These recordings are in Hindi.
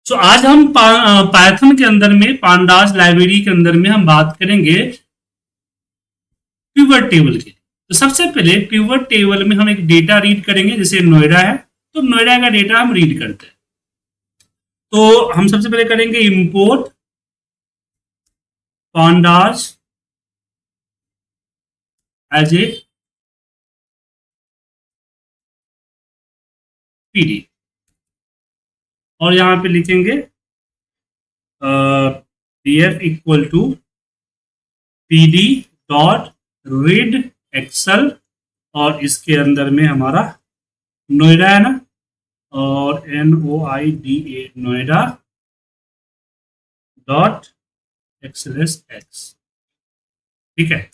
तो आज हम पाइथन के अंदर में पांडास लाइब्रेरी के अंदर में हम बात करेंगे पिवट टेबल की। तो सबसे पहले पिवट टेबल में हम एक डेटा रीड करेंगे, जैसे नोएडा है तो नोएडा का डेटा हम रीड करते हैं। तो हम सबसे पहले करेंगे import pandas as a PD और यहां पे लिखेंगे pf equal to pd dot read Excel और इसके अंदर में हमारा नोएडा है ना, और NOIDA नोएडा डॉट XLSX, ठीक है।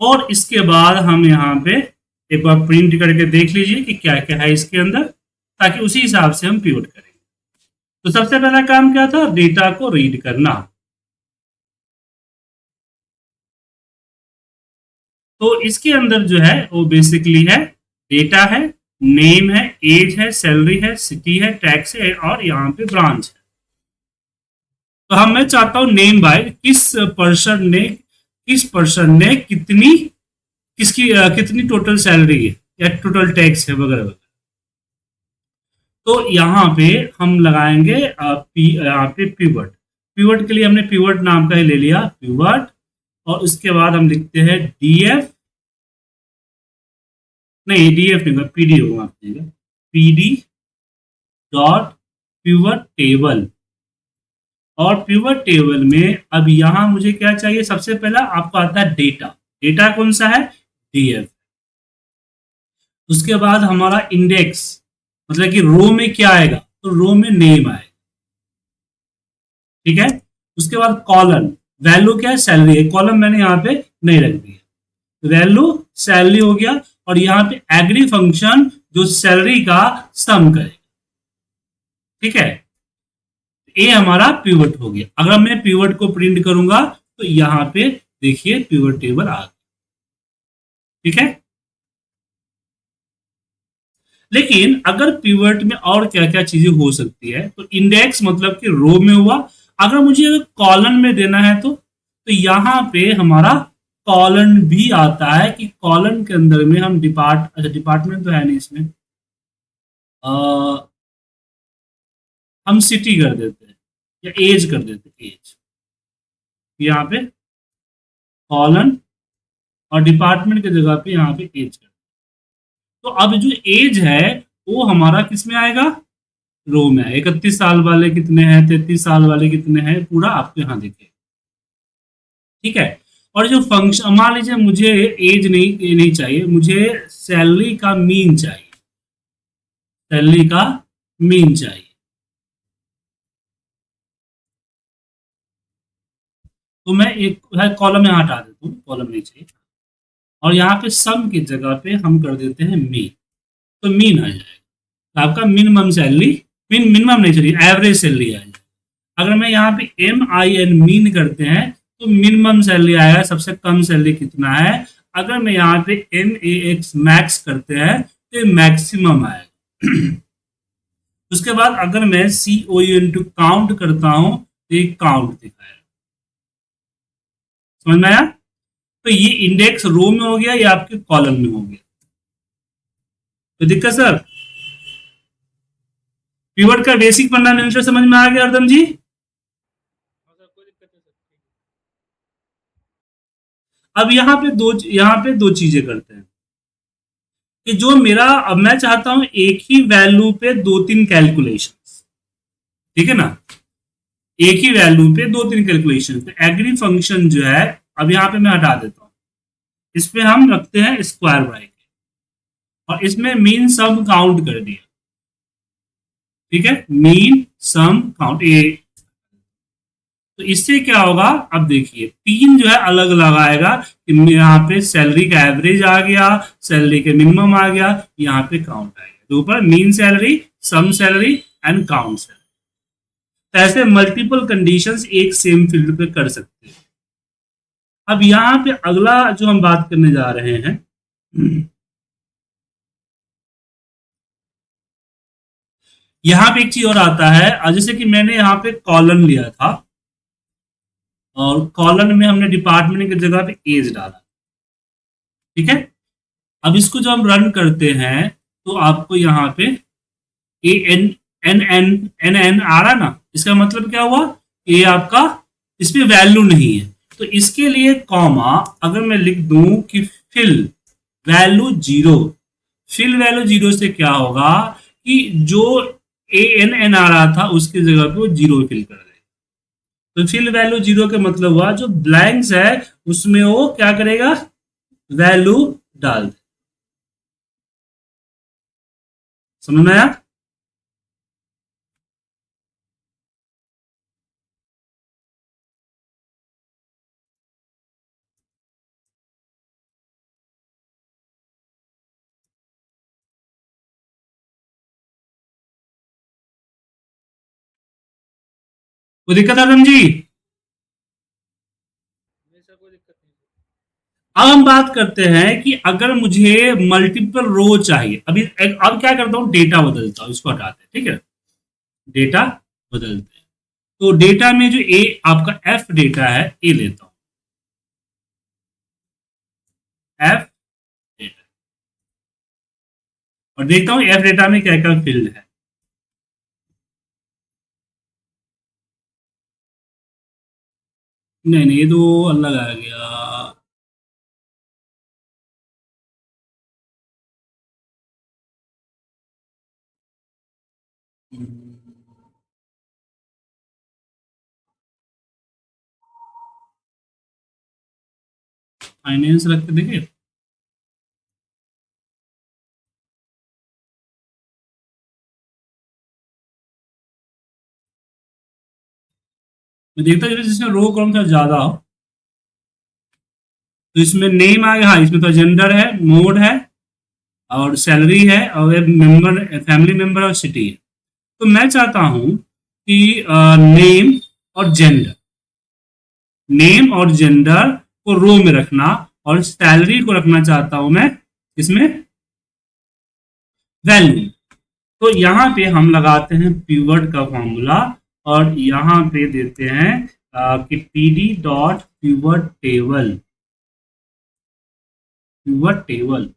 और इसके बाद हम यहाँ पे एक बार प्रिंट करके देख लीजिए कि क्या क्या है इसके अंदर, ताकि उसी हिसाब से हम पिवट करेंगे। तो सबसे पहला काम क्या था, डेटा को रीड करना। तो इसके अंदर जो है वो बेसिकली है डेटा है, नेम है, एज है, सैलरी है, सिटी है, टैक्स है और यहाँ पे ब्रांच है। तो हम मैं चाहता हूं नेम बाय किस पर्सन ने कितनी टोटल सैलरी है या टोटल टैक्स है वगैरह वगैरह। तो यहाँ पे हम लगाएंगे यहाँ पे पिवट। पिवट के लिए हमने पिवट नाम का ही ले लिया पिवट, और उसके बाद हम लिखते हैं डीएफ, नहीं डीएफ नहीं पीडी होगा, पीडी डॉट पिवट टेबल। और पिवट टेबल में अब यहां मुझे क्या चाहिए, सबसे पहला आपको आता है डेटा। डेटा कौन सा है, डीएफ। उसके बाद हमारा इंडेक्स, मतलब कि रो में क्या आएगा, तो रो में नेम आएगा, ठीक है। उसके बाद कॉलम, वैल्यू क्या है, सैलरी है। कॉलम मैंने यहाँ पे नहीं रख दिया, वैल्यू सैलरी हो गया। और यहाँ पे एग्री फंक्शन जो सैलरी का सम करेगा, ठीक है। ये हमारा पिवट हो गया। अगर मैं पिवट को प्रिंट करूंगा तो यहाँ पे देखिए पिवट टेबल आ गया, ठीक है। लेकिन अगर पिवट में और क्या क्या चीजें हो सकती है, तो इंडेक्स मतलब कि रो में हुआ। अगर मुझे कॉलम में देना है तो यहाँ पे हमारा कॉलम भी आता है कि कॉलम के अंदर में हम डिपार्टमेंट तो है नहीं इसमें, हम सिटी कर देते हैं या एज कर देते हैं, एज यहाँ पे कॉलम और डिपार्टमेंट की जगह पे यहाँ पे एज कर। तो अब जो एज है वो हमारा किस में आएगा, रो में। 31 साल वाले कितने हैं, 33 साल वाले कितने हैं, पूरा आपको यहाँ देखे, ठीक है। और जो फंक्शन, मान लीजिए मुझे एज नहीं चाहिए, मुझे सैलरी का मीन चाहिए, सैलरी का मीन चाहिए। तो मैं एक कॉलम यहाँ हटा देता हूँ, कॉलम नहीं चाहिए। और यहाँ पे सम की जगह पे हम कर देते हैं मीन, तो मीन आ जाएगा। तो आपका मिनिमम सैलरी, मिनिमम नहीं चाहिए, एवरेज सैलरी आ जाएगा। अगर मैं यहाँ पे MIN मीन करते हैं तो मिनिमम सैलरी आएगा, सबसे कम सैलरी कितना है। अगर मैं यहाँ पे MAX मैक्स करते हैं तो मैक्सिमम आएगा। उसके बाद अगर मैं COUNT काउंट करता हूं तो ये काउंट दिखाएगा, समझ में आया। तो ये इंडेक्स रो में हो गया, या आपके कॉलम में हो गया। तो दिक्कत सर, पिवट का बेसिक फंडामेंटल समझ में आ गया अर्दम जी। अब यहाँ पे दो चीजें करते हैं कि जो मेरा, अब मैं चाहता हूं एक ही वैल्यू पे दो तीन कैलकुलेशन, ठीक है ना, एक ही वैल्यू पे दो तीन कैलकुलेशन। तो एग्री फंक्शन जो है, अब यहाँ पे मैं हटा देता हूं, इस पे हम रखते हैं स्क्वायर ब्रैकेट और इसमें मीन सम काउंट कर दिया, ठीक है, मीन सम काउंट ए। तो इससे क्या होगा, अब देखिए तीन जो है अलग अलग आएगा कि यहाँ पे सैलरी का एवरेज आ गया, सैलरी के मिनिमम आ गया, यहाँ पे काउंट आएगा। तो ऊपर mean salary, sum salary and count salary. तो ऐसे मल्टीपल कंडीशंस एक सेम फील्ड पे कर सकते हैं। अब यहाँ पे अगला जो हम बात करने जा रहे हैं, यहाँ पे एक चीज और आता है, जैसे कि मैंने यहाँ पे कॉलन लिया था और कॉलन में हमने डिपार्टमेंट की जगह पे एज डाला, ठीक है। अब इसको जब हम रन करते हैं तो आपको यहाँ पे A N N N N N आ रहा ना, इसका मतलब क्या हुआ, ये आपका इसमें वैल्यू नहीं है। तो इसके लिए कॉमा अगर मैं लिख दूं कि fill value zero, fill value zero से क्या होगा कि जो ए एन एन आ रहा था उसकी जगह पे वो जीरो फिल कर देगा। तो फिल वैल्यू जीरो का मतलब हुआ जो ब्लैंक्स है उसमें वो क्या करेगा, वैल्यू डाल दे। समझ में आया? कोई दिक्कत है जी? अब हम बात करते हैं कि अगर मुझे मल्टीपल रो चाहिए, अभी अब क्या करता हूं, डेटा बदलता हूं, इसको हटाते हैं, ठीक है, डेटा बदलते हैं। तो डेटा में जो ए आपका एफ डेटा है, ए लेता हूं, एफ डेटा, और देखता हूं एफ डेटा में क्या क्या फील्ड है। नहीं नहीं, ये तो अलग आ गया। फाइनेंस रख के देखिए, मैं देखता हूं जिसमें रो कौन सा ज्यादा हो। तो इसमें नेम आ गया, हाँ इसमें तो जेंडर है, मोड है, और सैलरी है, और एक मेंबर, फैमिली मेंबर और सिटी है। तो मैं चाहता हूं कि नेम और जेंडर, नेम और जेंडर को रो में रखना, और सैलरी को रखना चाहता हूं मैं इसमें वैल्यू। तो यहाँ पे हम लगाते हैं पीवर्ड का फॉर्मूला, और यहाँ पे देते हैं कि P D dot pivot table, pivot table.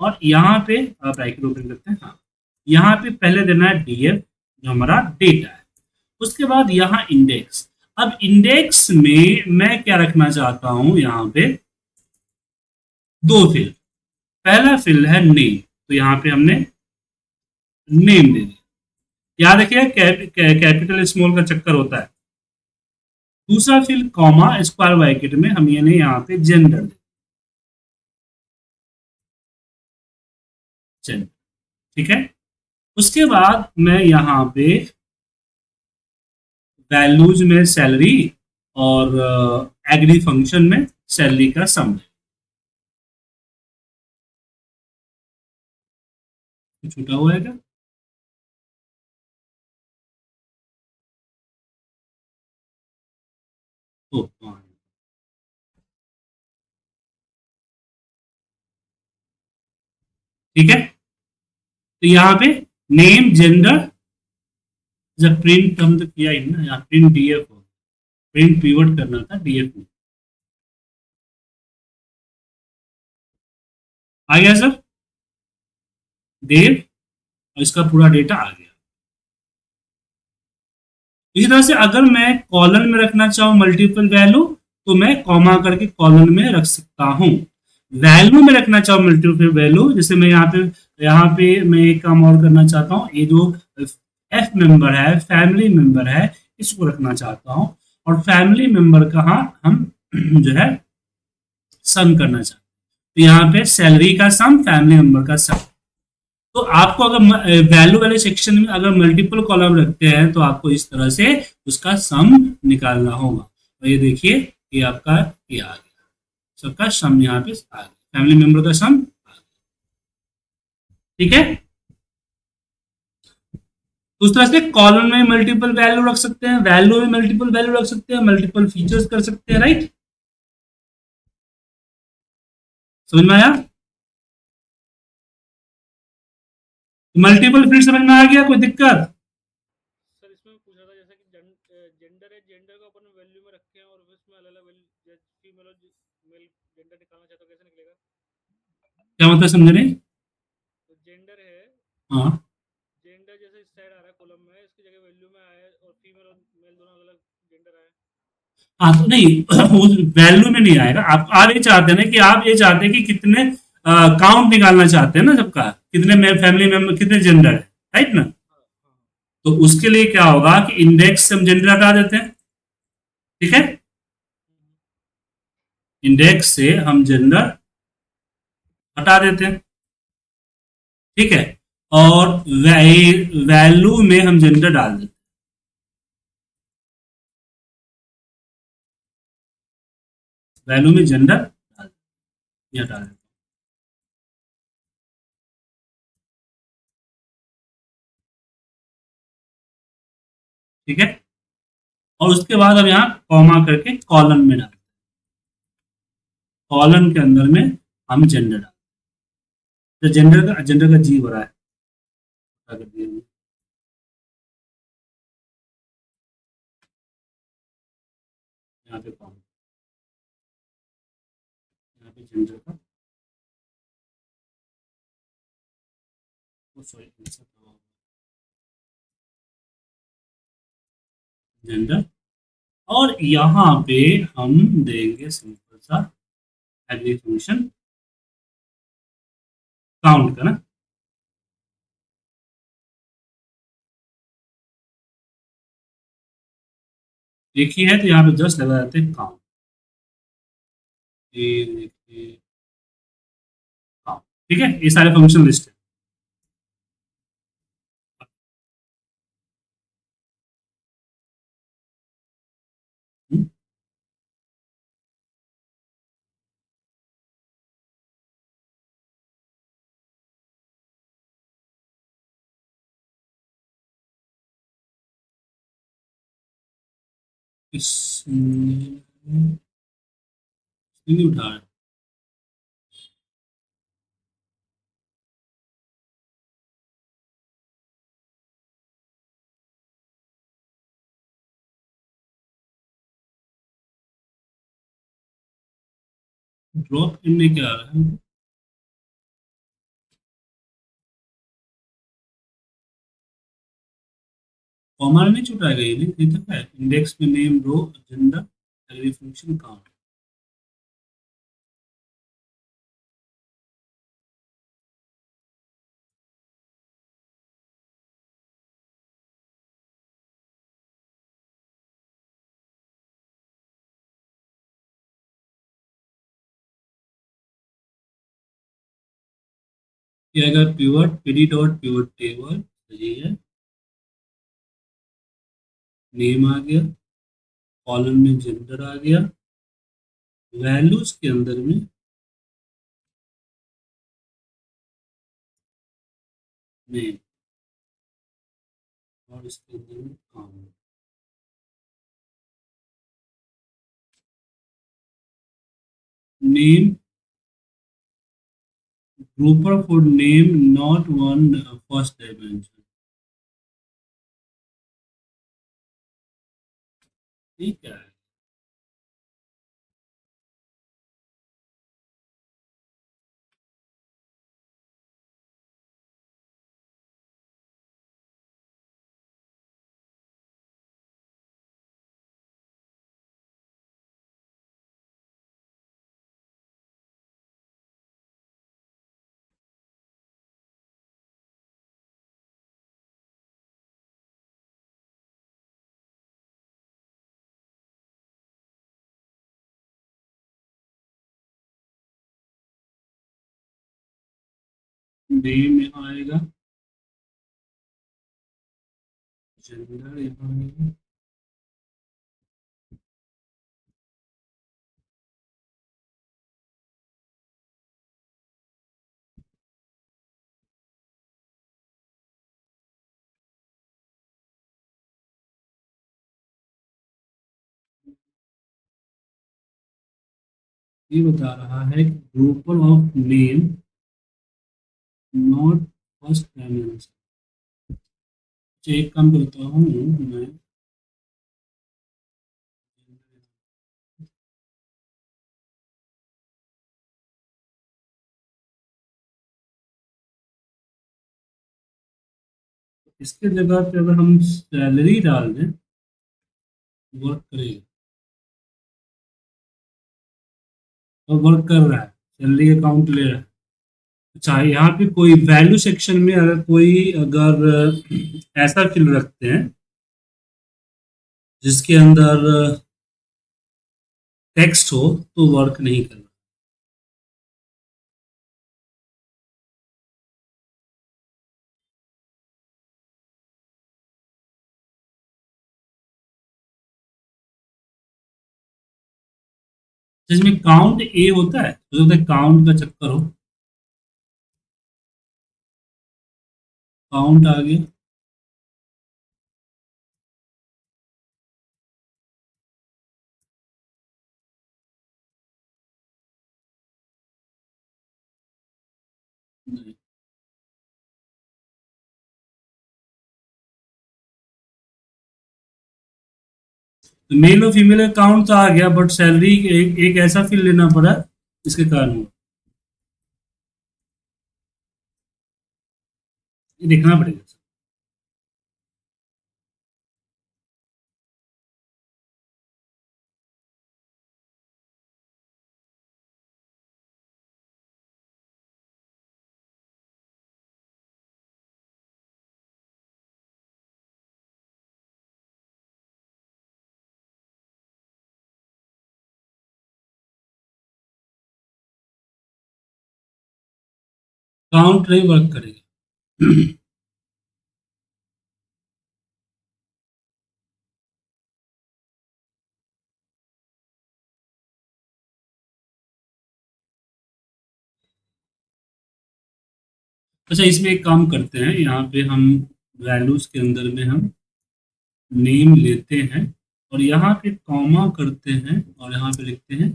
और यहाँ पे ब्रैकेट ओपन करते हैं, हाँ यहाँ पे पहले देना है डीएफ जो हमारा डेटा है, उसके बाद यहाँ इंडेक्स। अब इंडेक्स में मैं क्या रखना चाहता हूं, यहाँ पे दो फील्ड, पहला फील्ड है नेम, तो यहाँ पे हमने नेम दे दिया, याद रखिए कैपिटल स्मॉल का चक्कर होता है। दूसरा फील्ड कॉमा स्क्वायर ब्रैकेट में हम ये यहाँ पे जेंडर दे, जेंडर, ठीक है। उसके बाद मैं यहाँ पे वैल्यूज में सैलरी, और एग्री फंक्शन में सैलरी का सम है। छूटा हुआ है क्या? ओ, हाँ, ठीक है। तो यहाँ पे नेम जेंडर, जब प्रिंट हम तो किया ही ना, यहाँ प्रिंट डीएफ हो, प्रिंट पीवर्ड करना था डीएफ में, आ गया सर देव, और इसका पूरा डेटा आ गया। इसी तरह से अगर मैं कॉलन में रखना चाहूँ मल्टीपल वैल्यू, तो मैं कॉमा करके कॉलन में रख सकता हूँ। वैल्यू में रखना चाहूँ मल्टीपल वैल्यू, जैसे मैं यहाँ पे मैं एक काम और करना चाहता हूँ, ये जो एफ मेंबर है, फैमिली मेंबर है, इसको रखना चाहता हूँ, और फैमिली मेंबर का हम जो है सम करना चाहते हैं। तो यहाँ पे सैलरी का सम, फैमिली मेंबर का सम। तो आपको अगर वैल्यू वाले सेक्शन में अगर मल्टीपल कॉलम रखते हैं तो आपको इस तरह से उसका सम निकालना होगा। तो ये देखिए, ये आपका ये आ गया, सबका सम यहाँ पे आ गया, फैमिली मेंबर का सम आ गया, ठीक है। तो उस तरह से कॉलम में मल्टीपल वैल्यू रख सकते हैं, वैल्यू में मल्टीपल वैल्यू रख सकते हैं, मल्टीपल फीचर्स कर सकते हैं, राइट। समझ में आया? मल्टीपल फील्ड समझ में आ गया, कोई दिक्कत? सर इसमें पूछ रहा था जैसे कि जेंडर है, जेंडर को अपन वैल्यू में रखे हैं और उसमें अलग अलग वैल्यू, फीमेल और मेल जेंडर निकालना चाहते हो, कैसे निकलेगा? क्या मतलब, समझ नहीं? तो जेंडर है, हाँ। जेंडर जैसे इस साइड आ रहा है कॉलम में, इसकी जगह वैल्यू में आया है और फीमेल और मेल दोनों अलग अलग जेंडर आए। हाँ तो नहीं उस वैल्यू में नहीं आएगा। आप ये चाहते हैं ना, कि आप ये चाहते हैं कि कितने काउंट निकालना चाहते हैं ना सबका, कितने फैमिली मेंबर, कितने जेंडर है, राइट ना? हाँ हाँ। तो उसके लिए क्या होगा कि इंडेक्स से हम जेंडर हटा देते हैं, ठीक है? हम्म, इंडेक्स से हम जेंडर हटा देते हैं, ठीक है? और वैल्यू में हम जेंडर डाल देते हैं, वैल्यू में जेंडर डाल देते हैं, ये हटा देते हैं, ठीक है? और उसके बाद हम यहाँ कॉमा करके कॉलन में डाल, कॉलन के अंदर में हम जेंडर डाल, तो जेंडर का जी हो रहा है, क्या कर दिया हमने? यहाँ पे कॉमा, यहाँ पे जेंडर का, सॉरी, जेंडर। और यहाँ पे हम देंगे सिंपल सा एग्री फंक्शन काउंट का ना, एक ही है तो यहाँ पे जस्ट लगा देते हैं काउंट, ये देखिए काउंट, ठीक है? ये सारे फंक्शन लिस्ट है। इसमें नहीं उठा रहा, ड्रॉप इन में क्या आ रहा है? कॉमा नहीं छुटाएगा, ये नहीं तक है, इंडेक्स में नेम रो जेंडर एग्री फंक्शन काउंट। ये आएगा pivot, PD dot pivot table, सही है। नेम आ गया, कॉलम में जेंडर आ गया, वैल्यूज के अंदर में नेम, और इसके अंदर में count. Name grouper for name not one first dimension, ठीक है? नेम यहाँ आएगा, जेंडर यहाँ आएगा, ये बता रहा है grouper of name not first primary answer. एक काम करता हूँ मैं, इसके जगह पे अगर हम सैलरी डाल दें, वर्क करेगा, और वर्क कर रहा है, सैलरी अकाउंट ले रहा है। अच्छा, यहाँ पे कोई वैल्यू सेक्शन में अगर कोई अगर ऐसा फील्ड रखते हैं जिसके अंदर टेक्स्ट हो, तो वर्क नहीं करना। जिसमें काउंट ए होता है, तो होता है काउंट का चक्कर हो, काउंट आ गया, तो मेल और फीमेल अकाउंट तो आ गया, बट सैलरी एक ऐसा फील्ड लेना पड़ा इसके कारण हुआ। ये देखना पड़ेगा। काउंट नहीं वर्क करेगा। अच्छा, इसमें एक काम करते हैं, यहाँ पे हम वैल्यूज के अंदर में हम नेम लेते हैं, और यहाँ पे कॉमा करते हैं, और यहाँ पे लिखते हैं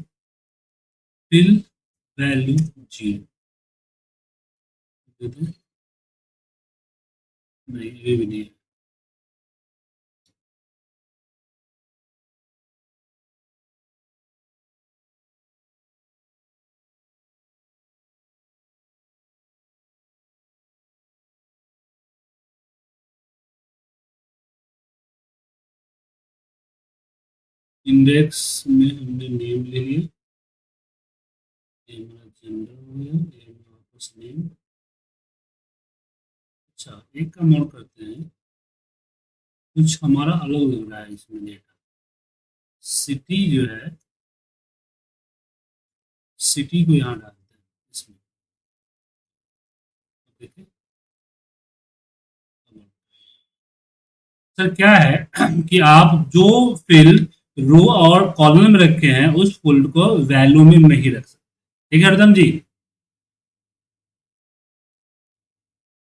फिल वैल्यू जीरो। नहीं, ये भी नहीं है। इंडेक्स में हमने नेम ले लिया, ये हमारा जेंडर हो गया, ये हमारा फर्स्ट नेम। अच्छा, एक काम और करते हैं, कुछ हमारा अलग लग रहा है इसमें डेटा। सिटी जो है, सिटी को यहाँ डालते हैं इसमें, देखिए। सर क्या है कि आप जो फील्ड रो और कॉलम में रखे हैं, उस फील्ड को वैल्यू में नहीं रख सकते। ठीक है हरदम जी?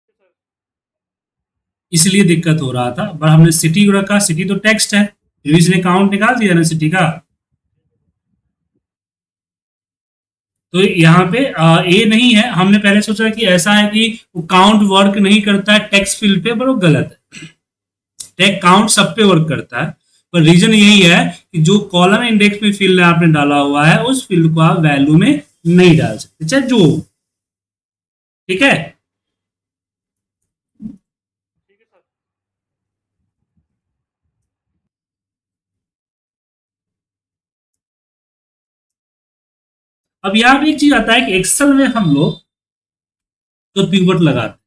सर इसलिए दिक्कत हो रहा था, पर हमने सिटी को रखा, सिटी तो टेक्स्ट है, फिर भी इसने काउंट निकाल दिया ना सिटी का। तो यहाँ पे ए नहीं है, हमने पहले सोचा कि ऐसा है कि वो काउंट वर्क नहीं करता है टेक्स्ट फील्ड पे, पर वो गलत है। टेक काउंट सब पे वर्क करता है, पर रीजन यही है कि जो कॉलम इंडेक्स में फील्ड आपने डाला हुआ है, उस फील्ड को आप वैल्यू में नहीं डाल सकते, चाहे जो। ठीक है। ठीक है सर। अब यहाँ पे एक चीज आता है कि एक्सेल में हम लोग तो पिवट लगाते हैं।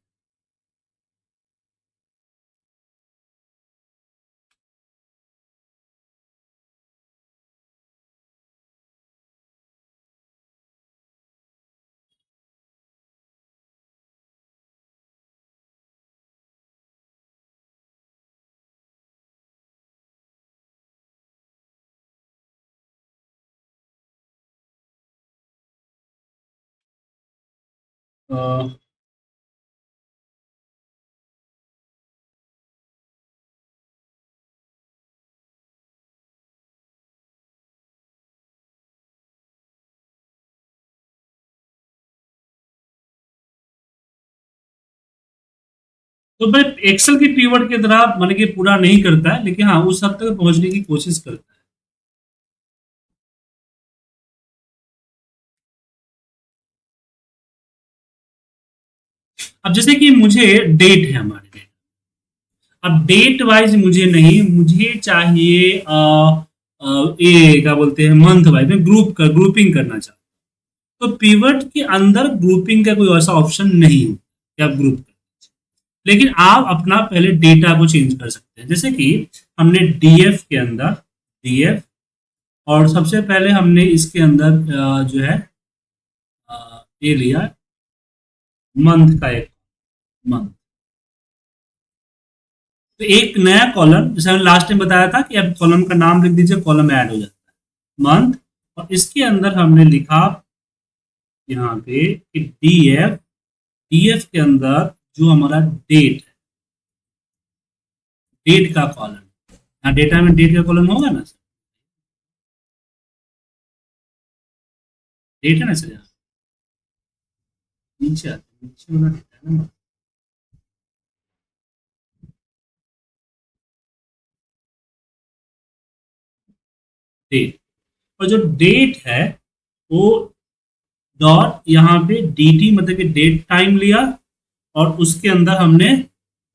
तो भाई एक्सेल की पीवर्ड की तरह मतलब कि पूरा नहीं करता है, लेकिन हाँ उस हद तक पहुंचने की कोशिश करता है। अब जैसे कि मुझे डेट है हमारे डेट, अब डेट वाइज मुझे नहीं, मुझे चाहिए ये क्या बोलते हैं मंथ वाइज में ग्रुपिंग करना चाहता हूं। तो पीवट के अंदर ग्रुपिंग का कोई ऐसा ऑप्शन नहीं है कि आप ग्रुप कर, लेकिन आप अपना पहले डेटा को चेंज कर सकते हैं। जैसे कि हमने डीएफ के अंदर डीएफ, और सबसे पहले हमने इसके अंदर जो है ये लिया मंथ का एक मंथ। तो एक नया कॉलम, जैसे हमने लास्ट टाइम बताया था कि अब कॉलम का नाम लिख दीजिए, कॉलम ऐड हो जाता है मंथ। और इसके अंदर हमने लिखा यहाँ पे कि डीएफ, डीएफ के अंदर जो हमारा डेट है, डेट का कॉलम, यहाँ डेटा में डेट का कॉलम होगा ना सर, डेट है ना सर, यहाँ नीचे आते नीचे वाला डेटा है ना डेट। और जो डेट है वो डॉट यहाँ पे dt मतलब कि डेट टाइम लिया, और उसके अंदर हमने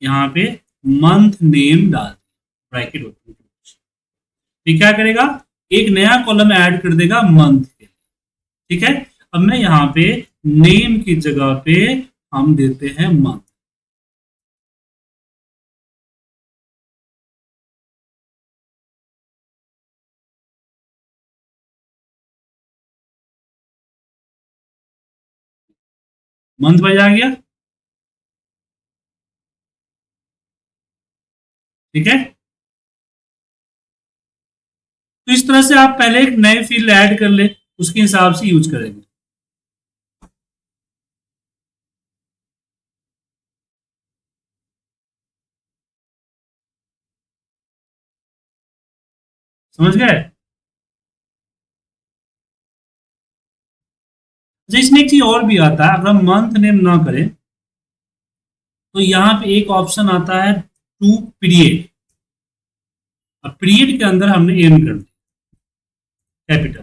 यहाँ पे मंथ नेम डाल दिया ब्रैकेट ओपन। ठीक, क्या करेगा, एक नया कॉलम ऐड कर देगा मंथ के। ठीक है, अब मैं यहाँ पे नेम की जगह पे हम देते हैं मंथ। मंथ वाइज आ गया। ठीक है, तो इस तरह से आप पहले एक नए फील्ड ऐड कर ले, उसके हिसाब से यूज करेंगे। समझ गए। अच्छा, इसमें एक चीज और भी आता है, अगर हम मंथ नेम ना करें तो यहाँ पे एक ऑप्शन आता है टू पीरियड। अब पीरियड के अंदर हमने एम कर दिया कैपिटल।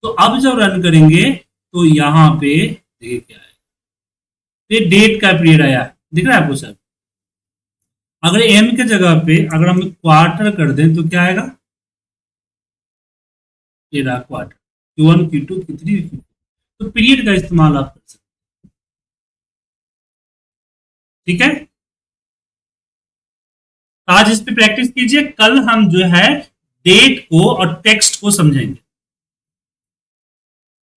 तो अब जब रन करेंगे तो यहाँ पे देखिए क्या है, ये डेट का पीरियड आया, दिख रहा है आपको सर। अगर एम के जगह पे अगर हम क्वार्टर कर दें तो क्या आएगा, ये रहा quarter, Q1 Q2 Q3 Q4। तो पीरियड का इस्तेमाल आप कर सकते हैं। ठीक है, आज इस पे प्रैक्टिस कीजिए, कल हम जो है डेट को और टेक्स्ट को समझेंगे।